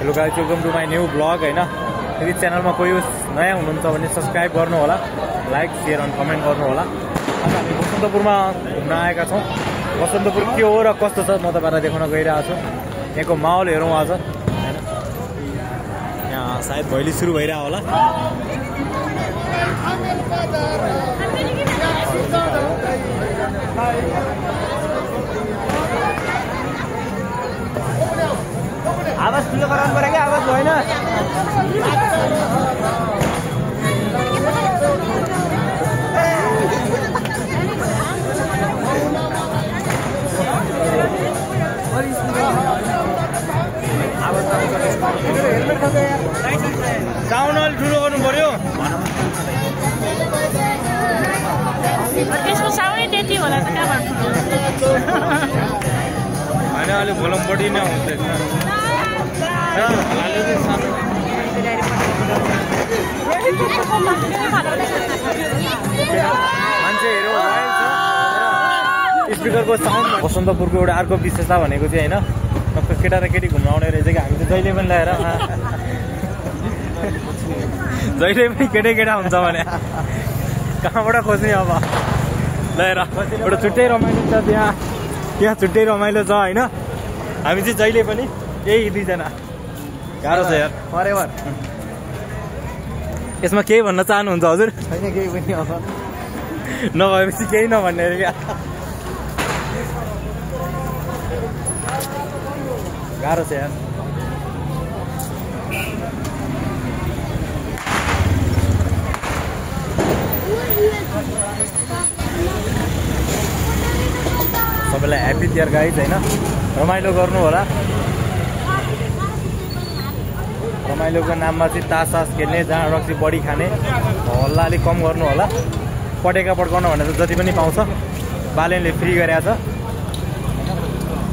Hello guys, welcome to my new blog हैन। यदि च्यानलमा कोही नयाँ हुनुहुन्छ भने सब्सक्राइब गर्नु होला, लाइक शेयर अनि कमेन्ट गर्नु होला। आज हामी बसन्तपुरमा घुम्न आएका छौँ। बसन्तपुर के हो र कस्तो छ म तपाईहरुलाई देखाउन गइरहेको छु। यहाँको माहौल हेरौँ आज हैन। यहाँ सायद भैली सुरु भइरहेको होला। आवाज ठुलो गराउनु पर्यो क्या, आवाज भएन। साउन्ड अलि ठुलो गर्नु पर्यो। त्यसको साउन्डै त्यति होला त कहाँबाट होइन, अलिक भोल्युम बढी नै हुन्छ। मान्छेहरू स्पिकरको साउन्ड। बसन्तपुरको एउटा अर्को विशेषता भनेको चाहिँ होइन, केटा र केटी घुम्न आउने रहेछ कि हामी चाहिँ जहिले पनि ल्याएर जहिले पनि केटै केटा हुन्छ भने कहाँबाट खोज्ने अब ल्याएर। एउटा छुट्टै रमाइलो छ त्यहाँ छुट्टै रमाइलो छ होइन। हामी चाहिँ जहिले पनि यही दुईजना। गाह्रो छ यार फरेभर। यसमा केही भन्न चाहनुहुन्छ हजुर? छैन केही पनि, अब नभएपछि केही नभन्ने अरे क्या। गाह्रो छ यार। सबैलाई ह्याप्पी तिहार गाइज होइन। रमाइलो गर्नु होला। रमाइलोको नाममा चाहिँ तास खेल्ने, जहाँ रक्सी बढी खाने, हल्ला अलिक कम गर्नु होला। पटेका पड्काउन भनेर जति पनि पाउँछ बालेनले फ्री गरेको छ।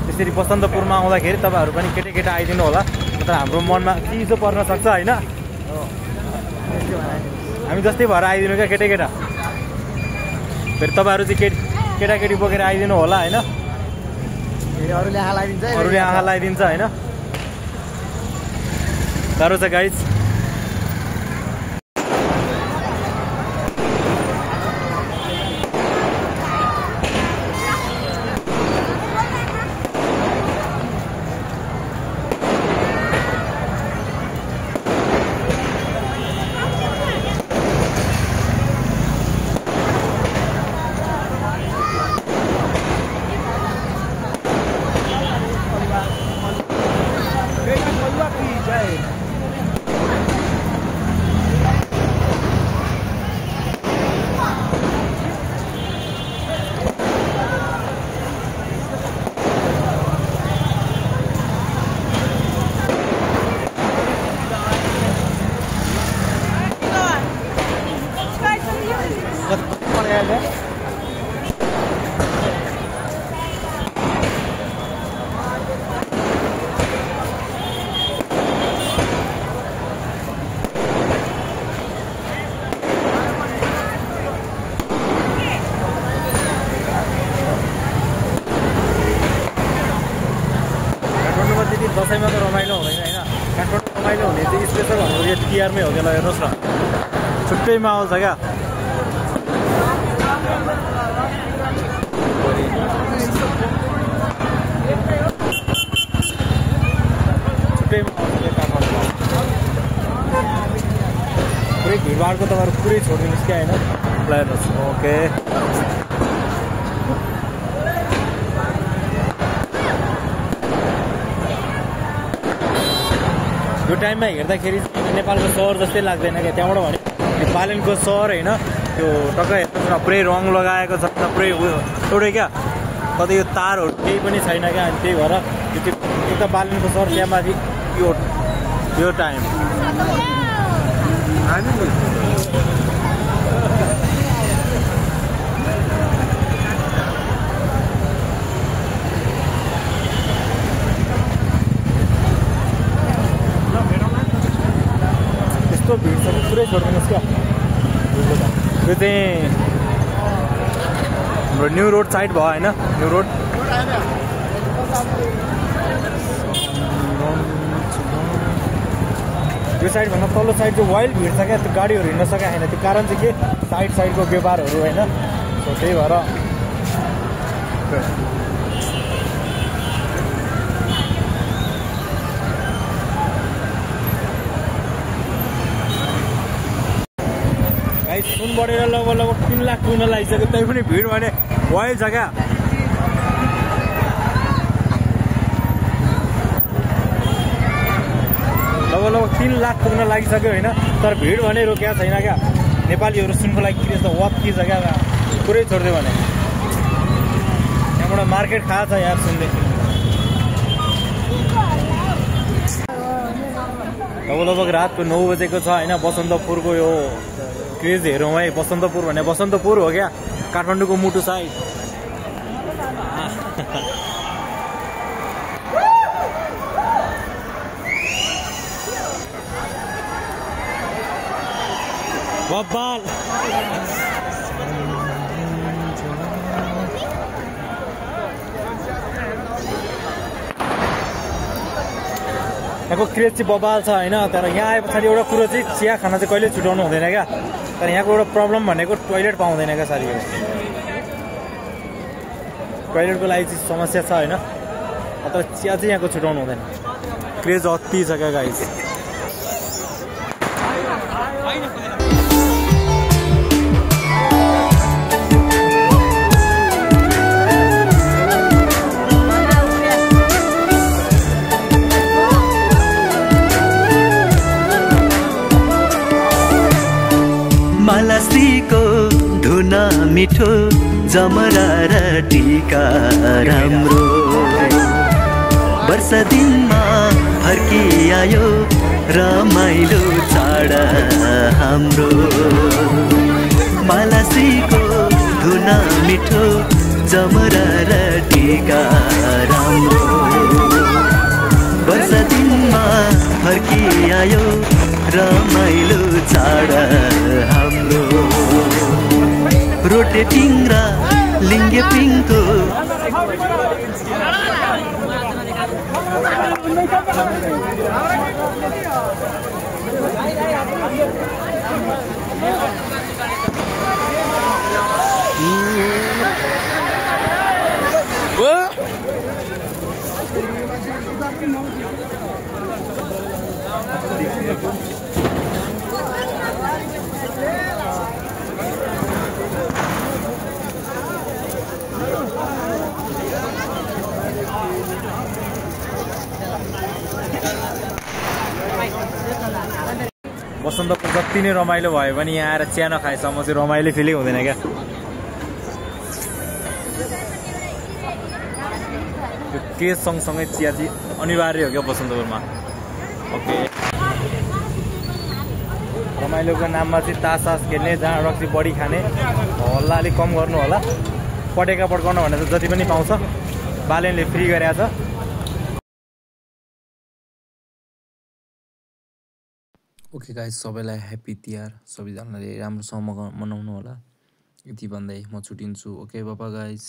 त्यसरी बसन्तपुरमा आउँदाखेरि तपाईँहरू पनि केटा केटा आइदिनु होला, तर हाम्रो मनमा चिसो पर्न सक्छ होइन। हामी जस्तै भएर आइदिनु क्या केटा केटा। फेरि तपाईँहरू चाहिँ केटाकेटी बोकेर आइदिनु होला होइन। अरूले आँखा लगाइदिन्छ होइन। गाह्रो छ गाइज। दसैँमा त रमाइलो हुँदैन होइन। काठमाडौँ रमाइलो हुने चाहिँ स्पेसल हाम्रो यो तिहारमै हो क्या। ल हेर्नुहोस् न, छुट्टै माहौल छ क्या। छुट्टै माहौल छ काठमाडौँमा। पुरै भिडभाडको तपाईँहरू पुरै छोडिदिनुहोस् क्या होइन। ल हेर्नुहोस्, ओके। यो टाइममा हेर्दाखेरि नेपालको सहर जस्तै लाग्दैन क्या। त्यहाँबाट भने बालेनको सहर होइन, त्यो टक्कै हेर्नुहोस् न, पुरै रङ लगाएको छ, पुरै एउटै क्या। कतै यो तारहरू केही पनि छैन क्या। अनि त्यही भएर एक त बालेनको सहर, त्यहाँमाथि यो टाइम यस्तो भिड छ पुरै छोडिदिनुहोस् क्या। यो चाहिँ हाम्रो न्यू रोड साइड भयो हैन न्यू रोड यो साइडभन्दा तल्लो साइड चाहिँ वाइल्ड भिड छ क्या, त्यो गाडीहरू हिँड्न सकेको छैन। त्यो कारण चाहिँ के साइडको व्यापारहरू होइन। सो त्यही भएर सुन बढेर लगभग 3 लाख पुग्न लागिसक्यो, तै पनि भिड भने वाइल्ड छ क्या। लगभग 3 लाख पुग्न लागिसक्यो होइन, तर भिड भने रोकेको छैन क्या। नेपालीहरू सुनको लागि के छ वत्ती छ क्या, पुरै छोडिदियो भने। यहाँबाट मार्केट खाएको छ यार सुनले। लगभग रातको 9 बजेको छ होइन। बसन्तपुरको यो क्रेज हेरौँ है। बसन्तपुर भने बसन्तपुर हो क्या, काठमाडौँको मुटु साइड। बब्बाल यहाँको क्रेज चाहिँ बबाल छ होइन। तर यहाँ आए पछाडि एउटा कुरो चाहिँ चिया खाना चाहिँ कहिले छुटाउनु हुँदैन क्या। तर यहाँको एउटा प्रब्लम भनेको टोइलेट पाउँदैन क्या साथीहरू। टोइलेटको लागि चाहिँ समस्या छ होइन, तर चिया चाहिँ यहाँको छुटाउनु हुँदैन। क्रेज अति छ क्या गाइस। मालाश्रीको धुन मिठो जमरा र टीका राम्रो वर्ष दिनमा फर्किआयो रमाइलो चाड हाम्रो। मालाश्रीको धुन मिठो जमरा र टीका राम्रो वर्ष दिनमा फर्किआयो रमाइलो चाड हाम्रो। रोटेटिङ र लिङ्गे पिङको बसन्तपुर जति नै रमाइलो भयो भने यहाँ आएर चिया नखाएसम्म चाहिँ रमाइलो फिलै हुँदैन क्या। यो केस सँगसँगै चिया चाहिँ अनिवार्य हो क्या बसन्तपुरमा। ओके, रमाइलोको नाममा चाहिँ तास खेल्ने, जहाँ रक्सी बढी खाने, हल्ला अलिक कम गर्नु होला। पटेका पड्काउन भनेर जति पनि पाउँछ बालेनले फ्री गरेको छ। ओके गाइस, सबैलाई ह्याप्पी तिहार। सबैजनाले राम्रोसँग मनाउनु होला। यति भन्दै म छुटिन्छु। ओके बाबा गाइस।